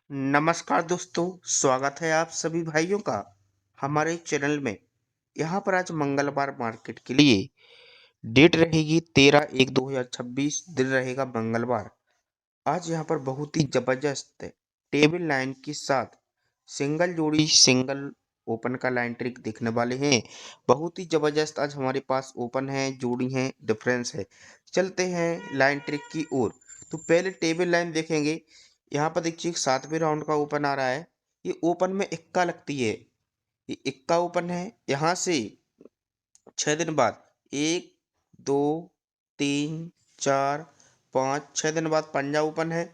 नमस्कार दोस्तों, स्वागत है आप सभी भाइयों का हमारे चैनल में। यहाँ पर आज मंगलवार मार्केट के लिए डेट रहेगी 13/1/2026, दिन रहेगा मंगलवार। आज यहाँ पर बहुत ही जबरदस्त टेबल लाइन के साथ सिंगल जोड़ी सिंगल ओपन का लाइन ट्रिक देखने वाले हैं। बहुत ही जबरदस्त आज हमारे पास ओपन है, जोड़ी है, डिफरेंस है। चलते हैं लाइन ट्रिक की ओर। तो पहले टेबल लाइन देखेंगे। यहाँ पर देखिए 7वें राउंड का ओपन आ रहा है। ये ओपन में इक्का लगती है। ये इक्का ओपन है। यहाँ से 6 दिन बाद 1 2 3 4 5 6 दिन बाद पंजा ओपन है।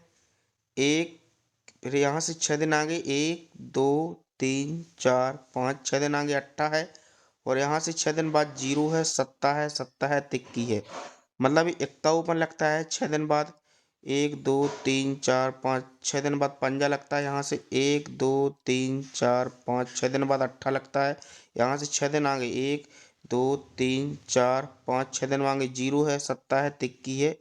एक फिर यहाँ से 6 दिन आगे 1 2 3 4 5 6 दिन आगे अट्ठा है। और यहाँ से 6 दिन बाद जीरो है, सत्ता है, सत्ता है, तिक्की है। मतलब ये इक्का ओपन लगता है 6 दिन बाद। 1 2 3 4 5 6 दिन बाद पंजा लगता है। यहाँ से 1 2 3 4 5 6 दिन बाद अट्ठा लगता है। यहाँ से 6 दिन आगे 1 2 3 4 5 6 दिन आगे जीरो है, सत्ता है, तिक्की है।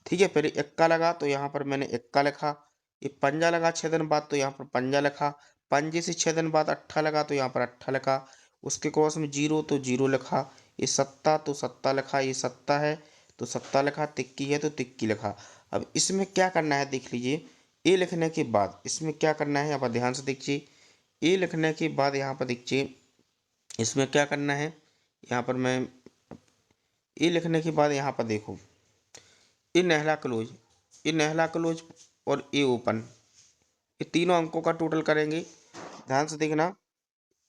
ठीक है, फिर इक्का लगा तो यहाँ पर मैंने इक्का लिखा। ये पंजा लगा 6 दिन बाद तो यहाँ पर पंजा लिखा। पंजे से 6 दिन बाद अट्ठा लगा तो यहाँ पर अट्ठा लिखा। उसके क्रॉस में जीरो तो जीरो लिखा। ये सत्ता तो सत्ता लिखा। ये सत्ता है तो सत्ता लिखा, तिक्की है तो तिक्की लिखा। अब इसमें क्या करना है देख लीजिए। ए लिखने के बाद इसमें क्या करना है, यहाँ पर ध्यान से देखिए। ए लिखने के बाद यहाँ पर देखिए इसमें क्या करना है। यहाँ पर मैं ए लिखने के बाद यहाँ पर देखो, ए नहला क्लोज, ए नहला क्लोज और ए ओपन, ये तीनों अंकों का टोटल करेंगे। ध्यान से देखना।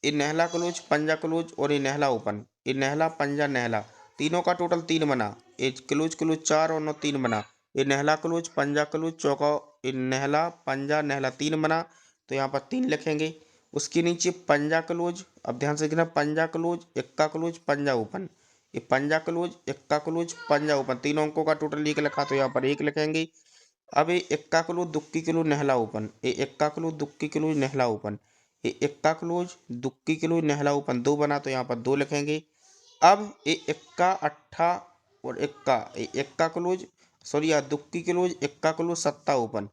ये नहला क्लोज, पंजा क्लोज और ये नहला ओपन। ये नहला पंजा नहला तीनों का टोटल 3 बना। ये क्लोज क्लोज 4 और 9 3 बना। ये नहला क्लोज पंजा क्लोज चौका, ये नहला पंजा नहला 3 बना। तो यहाँ पर 3 लिखेंगे। उसके नीचे पंजा क्लोज। अब ध्यान से देखना, पंजा क्लोज, इक्का क्लोज, पंजा ओपन। ये पंजा क्लोज, इक्का क्लोज, पंजा ओपन, तीनों अंकों का टोटल 1 लिखा तो यहाँ पर 1 लिखेंगे। अब ये इक्का क्लोज दुक्की क्लोज नहला ओपन, ये इक्का क्लोज दुक्की क्लोज नहला ओपन, ये इक्का क्लोज दुक्की क्लोज नहला ओपन 2 बना तो यहाँ पर 2 लिखेंगे। अब ये इक्का अट्ठा और इक्का, ये इक्का क्लोज सॉरी यार दुक्की क्लोज इक्का क्लोज सत्ता ओपन,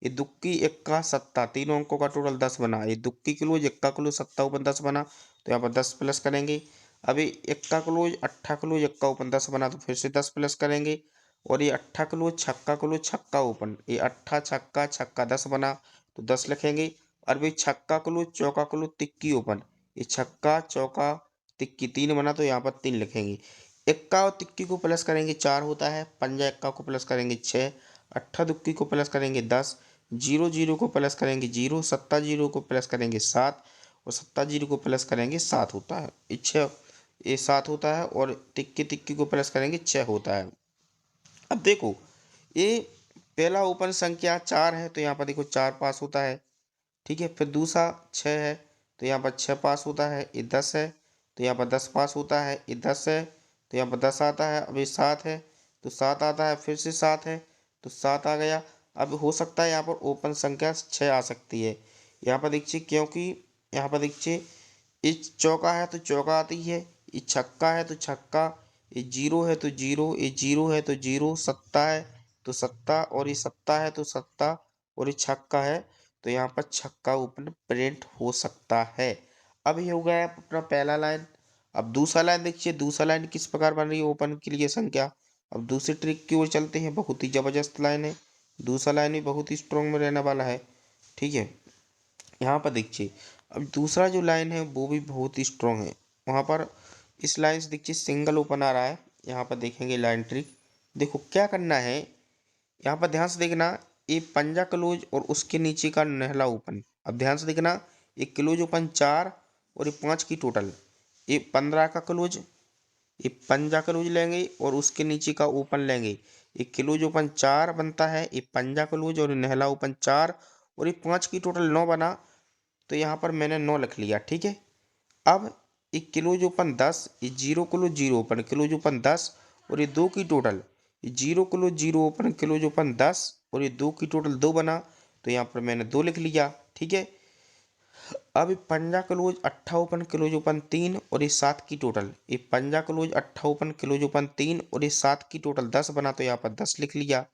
ये दुक्की इक्का सत्ता तीनों अंकों का टोटल 10 बना। ये दुक्की क्लोज इक्का क्लोज सत्ता ओपन 10 बना तो यहाँ पर 10 प्लस करेंगे। अब ये इक्का क्लोज अट्ठा क्लोज इक्का ओपन 10 बना तो फिर से 10 प्लस करेंगे। और ये अट्ठा क्लोज छक्का ओपन, ये अट्ठा छक्का छक्का 10 बना तो 10 लिखेंगे। और भाई छक्का क्लोज चौका क्लोज तिक्की ओपन, ये छक्का चौका तिक्की 3 बना तो यहाँ पर 3 लिखेंगे। इक्का और तिक्की को प्लस करेंगे 4 होता है। पंजा इक्का को प्लस करेंगे 6, अट्ठा दुक्की को प्लस करेंगे 10, जीरो जीरो को प्लस करेंगे जीरो, सत्ता जीरो को प्लस करेंगे 7 और सत्ता जीरो को प्लस करेंगे 7 होता है। ये 6 ये 7 होता है और तिक्की तिक्की को प्लस करेंगे 6 होता है। अब देखो ये पहला ओपन संख्या 4 है तो यहाँ पर देखो 4 पास होता है। ठीक है, फिर दूसरा 6 है तो यहाँ पर 6 पास होता है। ये 10 है तो यहाँ पर 10 पास होता है। ये 10 है तो यहाँ पर 10 आता है। अब ये 7 है तो 7 आता है, फिर से 7 है तो 7 आ गया। अब हो सकता है यहाँ पर ओपन संख्या 6 आ सकती है। यहाँ पर देखिए, क्योंकि यहाँ पर देखिए ये चौका है तो चौका आती है, ये छक्का है तो छक्का, ये जीरो है तो जीरो, ये जीरो है तो जीरो, सत्ता है तो सत्ता और ये सत्ता है तो सत्ता और ये छक्का है तो यहाँ पर छक्का ओपन प्रिंट हो सकता है। अब ये हो गया अपना पहला लाइन। अब दूसरा लाइन देखिए, दूसरा लाइन किस प्रकार बन रही है ओपन के लिए संख्या। अब दूसरी ट्रिक की ओर चलते हैं। बहुत ही जबरदस्त लाइन है। दूसरा लाइन भी बहुत ही स्ट्रॉन्ग में रहने वाला है। ठीक है, यहाँ पर देखिए अब दूसरा जो लाइन है वो भी बहुत ही स्ट्रॉन्ग है। वहाँ पर इस लाइन से देखिए सिंगल ओपन आ रहा है। यहाँ पर देखेंगे लाइन ट्रिक। देखो क्या करना है, यहाँ पर ध्यान से देखना। ये पंजा क्लोज और उसके नीचे का नहला ओपन। अब ध्यान से देखना, ये क्लोज ओपन 4 और ये 5 की टोटल, ये 15 का क्लोज, ये पंजा क्लोज लेंगे और उसके नीचे का ओपन लेंगे। ये क्लोज ओपन 4 बनता है, ये पंजा क्लोज और नहला ओपन 4 और ये 5 की टोटल 9 बना तो यहाँ पर मैंने 9 लिख लिया। ठीक है, अब ये क्लोज ओपन 10, ये zero close zero open close open 10 और ये 2 की टोटल, ये zero close zero open close open 10 और ये 2 की टोटल 2 बना तो यहाँ पर मैंने 2 लिख लिया। ठीक है, अब ये पंजा क्लोज अट्ठा ओपन क्लोज ओपन 3 और ये 7 की टोटल, ये पंजा क्लोज अट्ठा ओपन क्लोज ओपन 3 और ये 7 की टोटल 10 बना तो यहाँ पर 10 लिख लिया।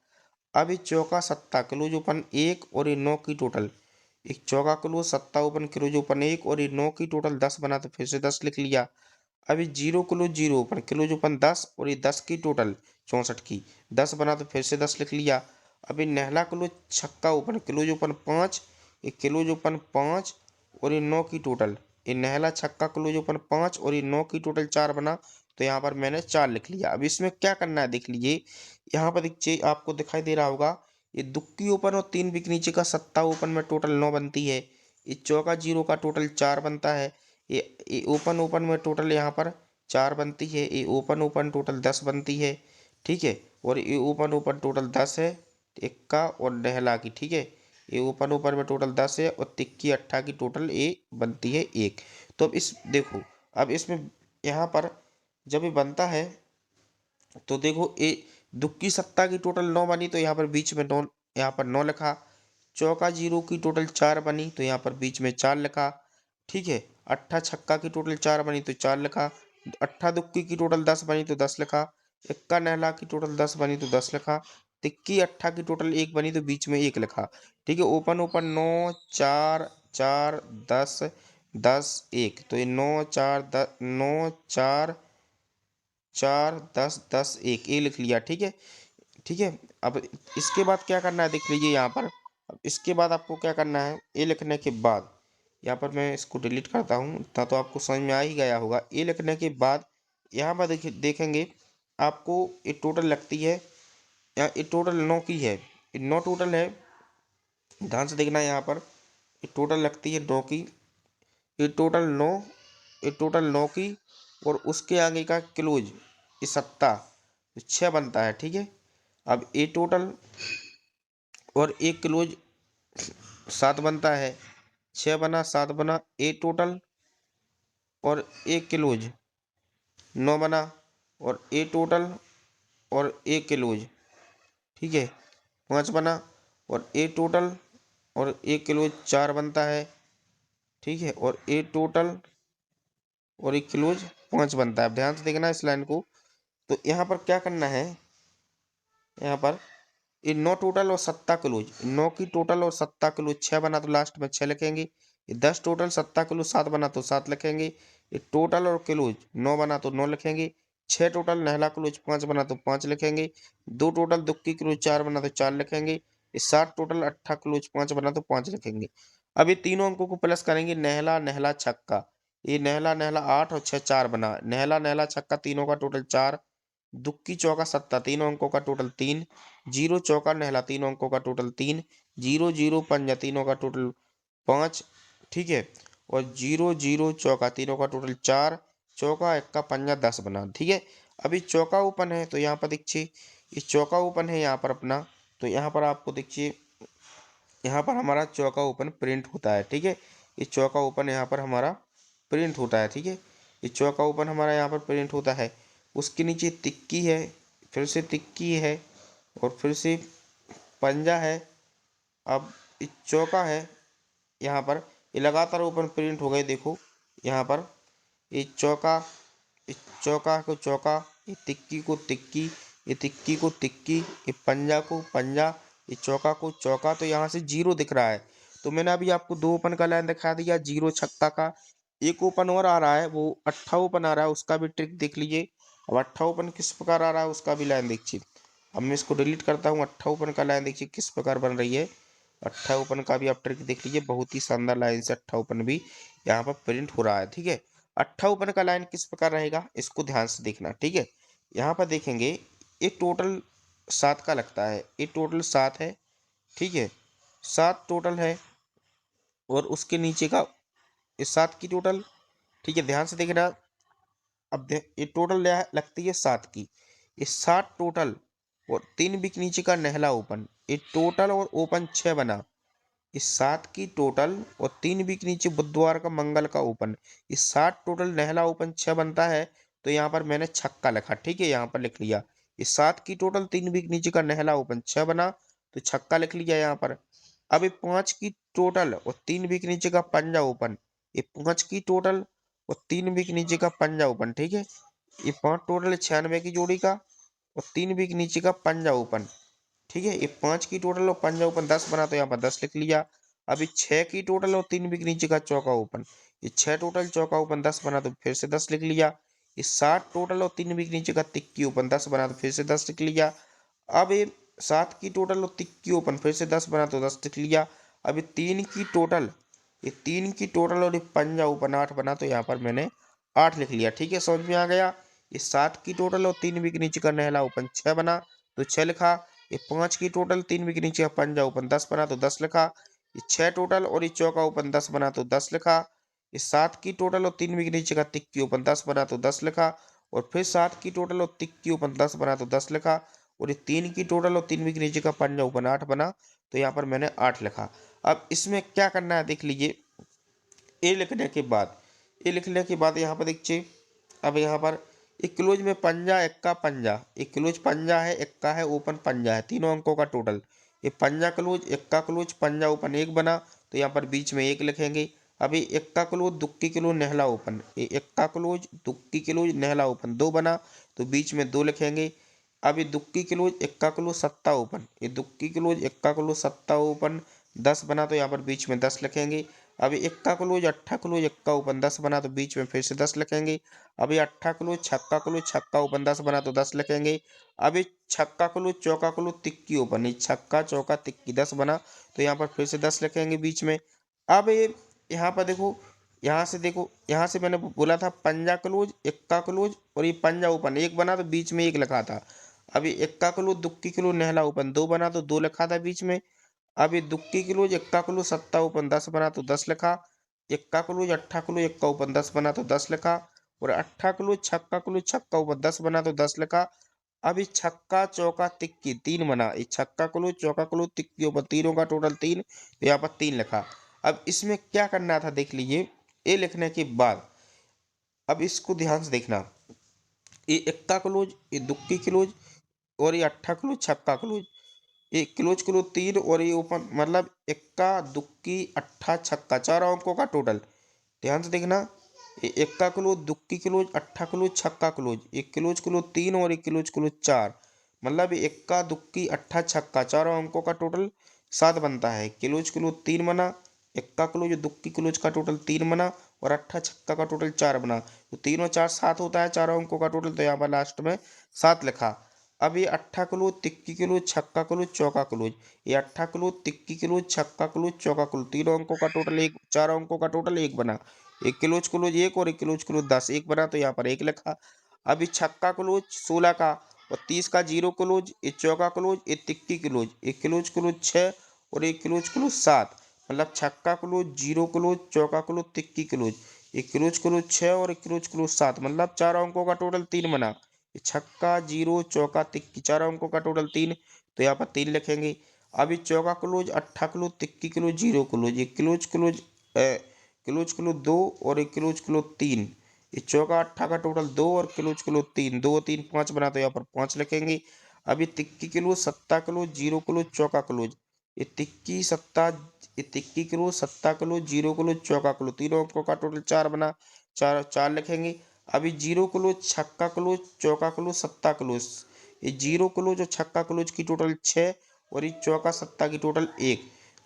अब ये चौका सत्ता क्लोज ओपन 1 और ये 9 की टोटल, एक चौका क्लोज, सत्ता ओपन, क्लोज ओपन 1 और ये 9 की टोटल 10 बना तो फिर से 10 लिख लिया। अभी 0 क्लोज 0 ओपन, क्लोज ओपन 10 और ये 10 की टोटल 64 की 10 बना तो फिर से 10 लिख लिया। अभी नहला क्लोज छक्का ओपन, क्लोज ओपन 5, ये क्लोज ओपन 5 और ये 9 की टोटल, ये नहला छक्का क्लोज ओपन 5 और ये 9 की टोटल 4 बना तो यहाँ पर मैंने 4 लिख लिया। अब इसमें क्या करना है देख लीजिए, यहाँ पर देखिए आपको दिखाई दे रहा होगा ये दुक्की ओपन और 3 बिक नीचे का सत्ता ओपन में टोटल 9 बनती है। ये चौका 0 का टोटल 4 बनता है। ये ओपन ओपन में टोटल यहाँ पर 4 बनती है। ये ओपन ओपन टोटल 10 बनती है, ठीक है। और ये ओपन ओपन टोटल 10 है इक्का और नहला की, ठीक है। ये ओपन ओपन में टोटल 10 है और तिक्की अट्ठा की टोटल ए बनती है 1। तो अब इस देखो, अब इसमें यहाँ पर जब ये बनता है तो देखो ए दुक्की सत्ता की टोटल 9 बनी तो यहाँ पर बीच में 9, यहाँ पर 9 लिखा। चौका 0 की टोटल 4 बनी तो यहाँ पर बीच में 4 लिखा, ठीक है। अट्ठा छक्का की टोटल 4 बनी तो 4 लिखा। अट्ठा दुक्की की टोटल 10 बनी तो 10 लिखा। इक्का नहला की टोटल 10 बनी तो 10 लिखा। तिक्की अट्ठा की टोटल 1 बनी तो बीच में 1 लिखा, ठीक है। ओपन ओपन 9 4 4 10 10 1 तो ये 9 4 10 9 4 4 10 10 1 ये लिख लिया, ठीक है। ठीक है। अब इसके बाद क्या करना है देख लीजिए यहाँ पर। अब इसके बाद आपको क्या करना है, ये लिखने के बाद यहाँ पर मैं इसको डिलीट करता हूँ था तो आपको समझ में आ ही गया होगा। ये लिखने के बाद यहाँ पर देखिए देखेंगे आपको ये टोटल लगती है, यहाँ ये टोटल 9 की है, ये 9 टोटल है। ध्यान से देखना है यहाँ पर ये टोटल लगती है 9 की, ये टोटल 9, ये टोटल 9 की और उसके आगे का क्लोज ये सत्ता 6 बनता है, ठीक है। अब ए टोटल और एक क्लोज 7 बनता है, 6 बना 7 बना, ए टोटल और एक क्लोज 9 बना और ए टोटल और एक क्लोज, ठीक है 5 बना और ए टोटल और एक क्लोज 4 बनता है, ठीक है। और ए टोटल और एक क्लोज 5 बनता है। अब ध्यान से देखना इस लाइन को। तो यहाँ पर क्या करना है, यहाँ पर ये 9 टोटल और सत्ता क्लोज, 9 की टोटल और सत्ता क्लोज 6 बना तो लास्ट में 6 लिखेंगे। ये 10 टोटल सत्ता क्लोज 7 बना तो 7 लिखेंगे। ये टोटल और क्लोज 9 बना तो 9 लिखेंगे। 6 टोटल नहला क्लोज 5 बना तो 5 लिखेंगे। 2 टोटल दुक्की क्लोज 4 बना तो 4 लिखेंगे। ये 7 टोटल अट्ठा क्लोज 5 बना तो 5 लिखेंगे। अब ये तीनों अंकों को प्लस करेंगे, नहला नहला छक्का, ये नहला नहला 8 और 6 4 बना, नहला नहला छक्का तीनों का टोटल 4, दुक्की चौका सत्ता तीनों अंकों का टोटल 3, जीरो चौका नहला तीनों अंकों का टोटल 3, जीरो जीरो पंजा तीनों का टोटल 5, ठीक है। और जीरो जीरो चौका तीनों का टोटल 4, चौका इक्का पंजा 10 बना, ठीक है। अभी चौका ओपन है तो यहाँ पर देखिए ये चौका ओपन है यहाँ पर अपना, तो यहाँ पर आपको देखिए यहाँ पर हमारा चौका ओपन प्रिंट होता है, ठीक है। ये चौका ओपन यहाँ पर हमारा प्रिंट होता है, ठीक है। ये चौका ओपन हमारा यहाँ पर प्रिंट होता है। उसके नीचे तिक्की है, फिर से तिक्की है और फिर से पंजा है। अब ये चौका है यहाँ पर, ये लगातार ओपन प्रिंट हो गए देखो यहाँ पर। ये चौका, इस चौका को चौका, ये तिक्की को तिक्की, ये तिक्की को तिक्की, ये पंजा को पंजा, ये चौका को चौका। तो यहाँ से जीरो दिख रहा है। तो मैंने अभी आपको 2 ओपन का लाइन दिखा दिया, जीरो छक्का का। एक ओपन और आ रहा है, वो अट्ठा ओपन आ रहा है, उसका भी ट्रिक देख लीजिए। अब अट्ठा ओपन किस प्रकार आ रहा है उसका भी लाइन देखिए। अब मैं इसको डिलीट करता हूँ, अट्ठा ओपन का लाइन देखिए किस प्रकार बन रही है। अट्ठा ओपन का भी आप ट्रिक देख लीजिए, बहुत ही शानदार लाइन से अट्ठा ओपन भी यहाँ पर प्रिंट हो रहा है, ठीक है। अट्ठा ओपन का लाइन किस प्रकार रहेगा इसको ध्यान से देखना, ठीक है। यहाँ पर देखेंगे ये टोटल 7 का लगता है, ये टोटल 7 है, ठीक है। 7 टोटल है और उसके नीचे का ये 7 की टोटल, ठीक है। ध्यान से देखना। अब ये टोटल लगती है 7 की, ये 7 टोटल और 3 बिक नीचे का नहला ओपन, ये टोटल और ओपन 6 बना। इस 7 की टोटल और 3 वीक नीचे बुधवार का मंगल का ओपन, इस 7 टोटल नहला ओपन 6 बनता है। तो यहाँ पर मैंने छक्का लिखा, ठीक है, यहाँ पर लिख लिया। इस 7 की टोटल 3 वीक नीचे का नहला ओपन 6 बना तो छक्का लिख लिया यहाँ पर। अब ये 5 की टोटल और 3 वीक नीचे का पंजा ओपन, ये 5 की टोटल और 3 वीक नीचे का पंजा ओपन, ठीक है। ये 5 टोटल 96 की जोड़ी का और 3 वीक नीचे का पंजा ओपन, ठीक है। ये 5 की टोटल और पंजा ओपन 10 बना तो यहाँ पर 10 लिख लिया। अभी 6 की टोटल और 3 बिग नीचे का चौका ओपन। ये 6 टोटल चौका ओपन 10 बना तो फिर से 10 लिख लिया। ये 7 टोटल और 3 बिग नीचे का तिक्की ओपन 10 बना तो फिर से 10 लिख लिया। अब ये 7 की टोटल और तिक्की ओपन फिर से 10 बना तो 10 लिख लिया। अभी 3 की टोटल, ये 3 की टोटल और ये पंजा ओपन 8 बना तो यहाँ पर मैंने 8 लिख लिया। ठीक है, समझ में आ गया। ये 7 की टोटल और 3 बिग नीचे का नहला ओपन 6 बना तो 6 लिखा। ये 5 की टोटल 3 बिग नीचे का पंजा ओपन 10 बना तो 10 लिखा। ये 6 टोटल और ये चौका ओपन 10 बना तो 10 लिखा। ये 7 की टोटल और 3 बिग नीचे का तिक्की ओपन 10 बना तो 10 लिखा। और फिर 7 की टोटल और तिक्की ओपन 10 बना तो 10 लिखा। और ये 3 की टोटल और 3 बिग नीचे का पंजा ओपन 8 बना तो यहाँ पर मैंने 8 लिखा। अब इसमें क्या करना है देख लीजिए। ए लिखने के बाद, ए लिखने के बाद यहाँ पर देखिए, अब यहाँ पर एक क्लोज में पंजा एक्का पंजा, एक क्लोज पंजा है, एक्का है, ओपन पंजा है, तीनों अंकों का टोटल। ये पंजा क्लोज, एक्का क्लोज, पंजा ओपन 1 बना तो यहाँ पर बीच में 1 लिखेंगे। अभी एक्का क्लोज, दुक्की क्लोज, नेहला ओपन, ये एक्का क्लोज, दुक्की क्लोज, नेहला ओपन 2 बना तो बीच में 2 लिखेंगे। अभी दुक्की क्लोज, एक्का क्लोज, सत्ता ओपन, ये दुक्की क्लोज, एक्का क्लोज, सत्ता ओपन 10 बना तो यहाँ पर बीच में 10 लिखेंगे। अभी इक्का क्लोज, अट्ठा क्लोज, इक्का ओपन 10 बना तो बीच में फिर से 10 लिखेंगे। अभी अट्ठा क्लोज, छक्का क्लोज, छक्का ओपन 10 बना तो 10 लिखेंगे। अभी छक्का क्लोज, चौका क्लोज, तिक्की ओपन, ये छक्का चौका तिक्की 10 बना तो यहाँ पर फिर से 10 लिखेंगे बीच में। अब ये यहाँ पर देखो, यहाँ से देखो, यहाँ से मैंने बोला था पंजा क्लोज, इक्का क्लोज और ये पंजा ओपन 1 बना तो बीच में 1 लिखा था। अभी इक्का क्लोज, दुक्की क्लोज, नेहला ओपन 2 बना तो 2 लिखा था बीच में। अभी दुक्की क्लोज, इक्का क्लोज, सत्ता ओपन 10 बना तो 10 लिखा। इक्का क्लोज, अट्ठा क्लोज, इक्का ओपन 10 बना तो 10 लिखा। और अट्ठा क्लोज, छक्का क्लोज, छक्का ओपन 10 बना तो 10 लिखा। अभी छक्का चौका तिक्की 3 बना, ये छक्का क्लोज, चौका क्लोज, तिक्की ओपन तीनों का टोटल 3 तो यहाँ पर 3 लिखा। अब इसमें क्या करना था देख लीजिए। ये लिखने के बाद अब इसको ध्यान से देखना। ये इक्का क्लोज, ये दुक्की क्लोज और ये अट्ठा क्लोज, छक्का क्लोज, ये क्लोज क्लोज 3 और ये ओपन, मतलब इक्का, दुक्की, अट्ठा, छक्का, चारों अंकों का टोटल। ध्यान से देखना। ये इक्का क्लोज, दुक्की क्लोज, अट्ठा क्लोज, छक्का क्लोज, एक क्लोज क्लोज 3 और एक क्लोज क्लोज 4, मतलब ये इक्का, दुक्की, अट्ठा, छक्का चारों अंकों का टोटल 7 बनता है। क्लोज क्लोज 3 बना, इक्का क्लोज, दुक्की क्लोज का टोटल 3 बना और अट्ठा छक्का का टोटल 4 बना तो तीनों 4 7 होता है चारों अंकों का टोटल, तो यहाँ पर लास्ट में 7 लिखा। अब ये अट्ठा क्लोज, तिक्की क्लोज, छक्का क्लोज, चौका क्लोज, ये अट्ठा क्लोज, तिक्की क्लोज, छक्का क्लोज, चौका क्लोज तीनों अंकों का टोटल 1, चारों अंकों का टोटल 1 बना। एक क्लोज क्लोज 1 और एक क्लोज क्लोज 10, 1 बना तो यहाँ पर 1 लिखा। अभी छक्का क्लोज 16 का और 30 का जीरो क्लोज, ये चौका क्लोज, ये तिक्की क्लोज, एक क्लोज क्लोज 6 और एक क्लोज क्लोज 7, मतलब छक्का क्लोज, जीरो क्लोज, चौका क्लोज, तिक्की क्लोज, एक क्लोज क्लोज 6 और एक क्लोज क्लोज 7, मतलब चारों अंकों का टोटल 3 बना। छक्का, जीरो, चौका, तिक्की चारों अंकों का टोटल 3 तो यहाँ पर 3 लिखेंगे। अभी चौका क्लोज, अट्ठा क्लोज, तिक्की क्लोज, जीरो क्लोज, एक क्लोज क्लोज, क्लोज क्लोज 2 और एक क्लोज क्लोज 3, ये चौका अट्ठा का टोटल 2 और क्लोज क्लोज 3, 2 3 5 बना तो यहाँ पर 5 लिखेंगे। अभी तिक्की क्लोज, सत्ता क्लोज, जीरो क्लोज, चौका क्लोज, ये तिक्की सत्ता, ये तिक्की क्लोज, सत्ता क्लोज, जीरो क्लोज, चौका क्लोज तीनों अंकों का टोटल 4 बना, 4 4 लिखेंगे। अभी जीरो क्लोज, छक्का क्लोज, चौका क्लोज, सत्ता क्लोज, ये जीरो क्लोज और छक्का क्लोज की टोटल 6 और ये चौका सत्ता की टोटल 1,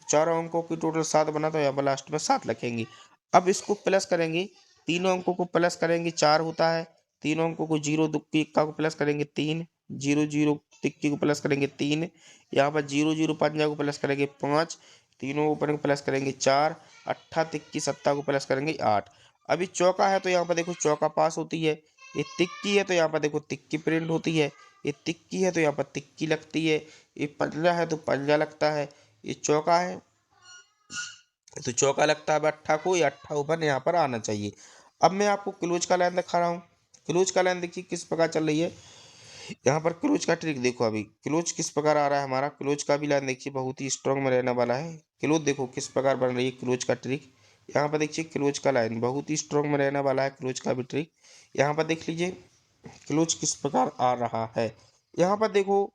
चारों अंकों की टोटल 7 बना तो यहाँ पर लास्ट में 7 लिखेंगे। अब इसको प्लस करेंगे, तीनों अंकों को प्लस करेंगे 4 होता है, तीनों अंकों को, जीरो, दुक्की, इक्का को प्लस करेंगे 3, जीरो जीरो, तिक्की को प्लस करेंगे 3, यहाँ पर जीरो जीरो, पंजा को प्लस करेंगे 5, तीनों ऊपर को प्लस करेंगे 4, अट्ठा, तिक्की, सत्ता को प्लस करेंगे 8। अभी चौका है तो यहाँ पर देखो चौका पास होती है, ये तिक्की है तो यहाँ पर देखो तिक्की प्रिंट होती है, ये तिक्की है तो यहाँ पर तिक्की लगती है, ये पंजा है तो पंजा लगता है, ये चौका है तो चौका लगता है अट्ठा को, ये अट्ठा ऊपर यहाँ पर आना चाहिए। अब मैं आपको क्लोज का लाइन दिखा रहा हूँ। क्लोज का लाइन देखिए किस प्रकार चल रही है। यहाँ पर क्लोज का ट्रिक देखो, अभी क्लोज किस प्रकार आ रहा है हमारा, क्लोज का भी लाइन देखिए बहुत ही स्ट्रॉन्ग में रहने वाला है। क्लोज देखो किस प्रकार बन रही है क्लोज का ट्रिक, यहाँ पर देखिए क्लोज का लाइन बहुत ही स्ट्रॉन्ग में रहने वाला है, क्लोज का भी ट्रिक यहाँ पर देख लीजिए क्लोज किस प्रकार आ रहा है। यहाँ पर देखो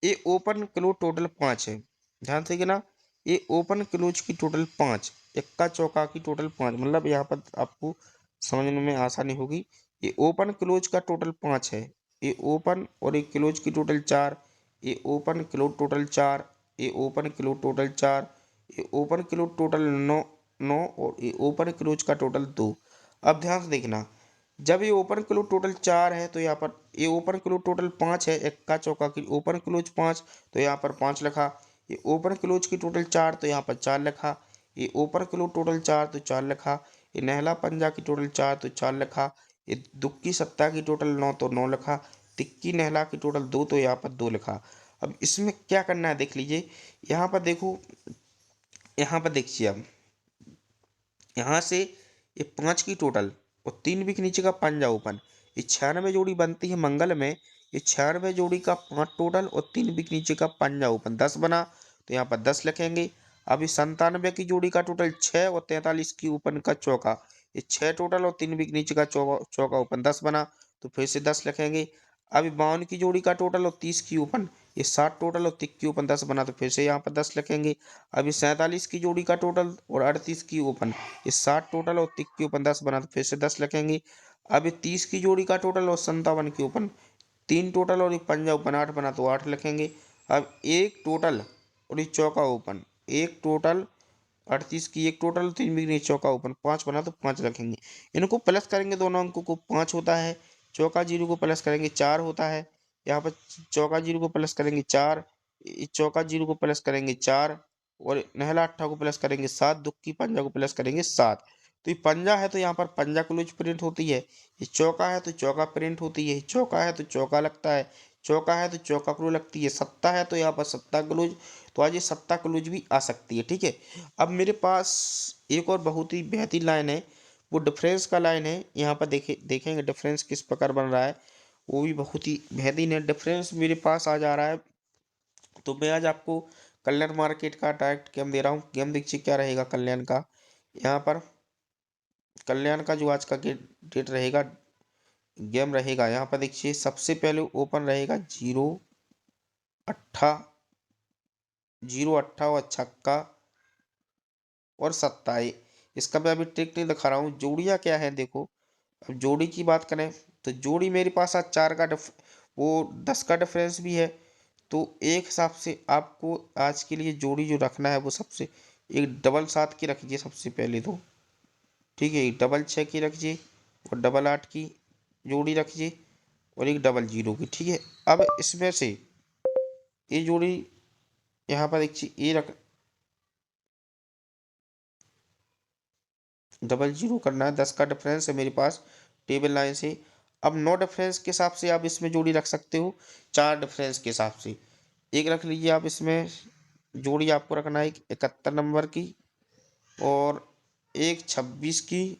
ये ओपन क्लोज टोटल 5 है, ध्यान से ना, ये ओपन क्लोज की टोटल 5, इक्का चौका की टोटल 5, मतलब यहाँ पर आपको समझने में आसानी होगी। ये ओपन क्लोज का टोटल 5 है, ये ओपन और एक क्लोज की टोटल 4, ये ओपन क्लोज टोटल 4, ये ओपन क्लोज टोटल 4, ये ओपन क्लोज टोटल 9 9 और ये ओपन क्लोज का टोटल 2। अब ध्यान से देखना, जब ये ओपन क्लोज टोटल 4 है तो यहाँ पर ये ओपन क्लोज टोटल 5 है, इक्का चौका की ओपन क्लोज 5 तो यहाँ पर 5 लिखा। ये ओपन क्लोज की टोटल 4 तो यहाँ पर 4 लिखा। ये ओपन क्लोज टोटल 4 तो 4 लिखा। ये नहला पंजा की टोटल 4 तो 4 लिखा। ये दुक्की सत्ता की टोटल 9 तो 9 लिखा। तिक्की नहला की टोटल 2 तो यहाँ पर 2 लिखा। अब इसमें क्या करना है देख लीजिए, यहाँ पर देखो, यहाँ पर देखिए, अब यहाँ से ये 5 की टोटल और 3 भी के नीचे का पंजा ओपन, ये 96 जोड़ी बनती है मंगल में। ये 96 जोड़ी का 5 टोटल और 3 भी के नीचे का पंजा ओपन 10 बना, तो यहाँ पर 10 लिखेंगे। अब ये 97 की जोड़ी का टोटल 6 और 43 की ओपन का चौका, ये 6 टोटल और 3 भी के नीचे का चौका चौका ओपन 10 बना, तो फिर से 10 लिखेंगे। अब 52 की जोड़ी का टोटल और 30 की ओपन, ये 60 टोटल और 30 की ओपन 10 बना, तो फिर से यहाँ पर 10 लिखेंगे। अभी 47 की जोड़ी का टोटल और 38 की ओपन, ये 60 टोटल और 30 की ओपन 10 बना, तो फिर से 10 लिखेंगे। अभी 30 की जोड़ी का टोटल और 57 की ओपन, 3 टोटल और एक पंजा ओपन 8 बना, तो 8 लिखेंगे। अब एक टोटल और एक चौका ओपन, एक टोटल 38 की एक टोटल 3 भी नहीं चौका ओपन 5 बना, तो 5 रखेंगे। इनको प्लस करेंगे, दोनों अंकों को 5 होता है। चौका जीरो को प्लस करेंगे 4 होता है। यहाँ पर चौका जीरो को प्लस करेंगे 4, चौका जीरो को प्लस करेंगे 4 और नहला अट्ठा को प्लस करेंगे 7, दुक्की पंजा को प्लस करेंगे 7। तो ये पंजा है तो यहाँ पर पंजा क्लोज प्रिंट होती है। ये चौका है तो चौका प्रिंट होती है। चौका है तो चौका लगता है। चौका है तो चौका क्लोज लगती है। सत्ता है तो यहाँ पर सत्ता क्लोज, तो आज ये सत्ता क्लोज भी आ सकती है। ठीक है, अब मेरे पास एक और बहुत ही बेहतरीन लाइन है, वो डिफरेंस का लाइन है। यहाँ पर देखेंगे डिफरेंस किस प्रकार बन रहा है, वो भी बहुत ही बेहतरीन है। डिफरेंस मेरे पास आ जा रहा है, तो मैं आज आपको कल्याण मार्केट का डायरेक्ट गेम दे रहा हूँ। गेम देखिए क्या रहेगा कल्याण का। यहाँ पर कल्याण का जो आज का डेट रहेगा, गेम रहेगा, यहाँ पर देखिए सबसे पहले ओपन रहेगा 0 8 0 8 और छक्का और सत्ता। इसका मैं अभी ट्रिक नहीं दिखा रहा हूँ। जोड़ियाँ क्या है देखो, अब जोड़ी की बात करें तो जोड़ी मेरे पास आज 4 का वो 10 का डिफरेंस भी है। तो एक हिसाब से आपको आज के लिए जोड़ी जो रखना है वो सबसे एक डबल 7 की रखिए सबसे पहले तो। ठीक है, एक डबल 6 की रखिए और डबल 8 की जोड़ी रखिए और एक डबल 0 की। ठीक है, अब इसमें से ये जोड़ी यहाँ पर देखिए ये रख, डबल 0 करना है। 10 का डिफरेंस है मेरे पास टेबल लाइन से। अब 9 डिफरेंस के हिसाब से आप इसमें जोड़ी रख सकते हो। 4 डिफरेंस के हिसाब से एक रख लीजिए आप इसमें। जोड़ी आपको रखना है 71 नंबर की और एक 26 की,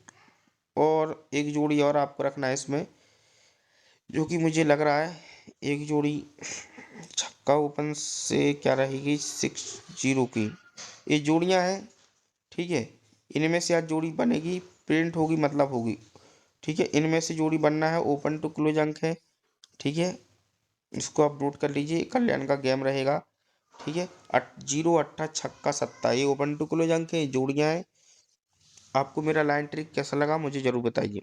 और एक जोड़ी और आपको रखना है इसमें, जो कि मुझे लग रहा है एक जोड़ी छक्का ओपन से क्या रहेगी 60 की। ये जोड़ियां हैं। ठीक है, इनमें से आज जोड़ी बनेगी, प्रिंट होगी मतलब होगी। ठीक है, इनमें से जोड़ी बनना है, ओपन टू क्लोज अंक है। ठीक है, इसको आप नोट कर लीजिए, कल्याण का गेम रहेगा। ठीक है, 0 8 छक्का सत्ता, ये ओपन टू क्लोज अंक है, जोड़ियाँ हैं। आपको मेरा लाइन ट्रिक कैसा लगा मुझे ज़रूर बताइए।